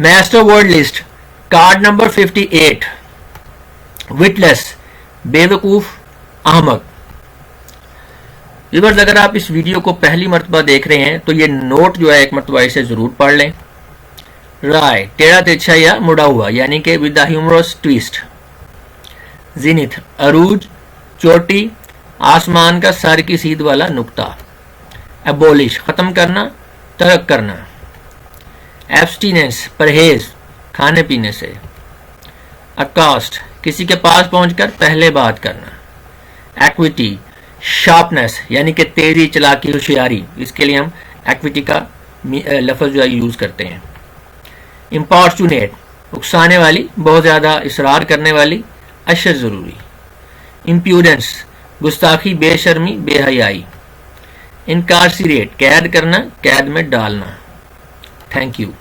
Master word list card number 58, witless, बेवकूफ, अहमक। Viewers, अगर आप इस वीडियो को पहली मर्तबा देख रहे हैं तो ये नोट जो है एक मर्तबा इसे जरूर पढ़ लें। राय, टेढ़ा तिरछा या मुड़ा हुआ, यानी कि विद द ह्यूमरस ट्विस्ट। जिनिथ, अरूज, चोटी, आसमान का सर की सीध वाला नुक्ता। एबोलिश, खत्म करना, तर्क करना। एब्स्टिनेंस, परहेज, खाने पीने से। अकास्ट, किसी के पास पहुंचकर पहले बात करना। एक्विटी, शार्पनेस, यानी कि तेजी, चालाकी, होशियारी। इसके लिए हम एक्विटी का लफ्ज जो है यूज करते हैं। इंपॉर्चुनेट, उकसाने वाली, बहुत ज्यादा इसरार करने वाली, अशर जरूरी। इम्प्यूडेंस, गुस्ताखी, बेशर्मी, बेहयाई। इनकारसीरेट, कैद करना, कैद में डालना। Thank you.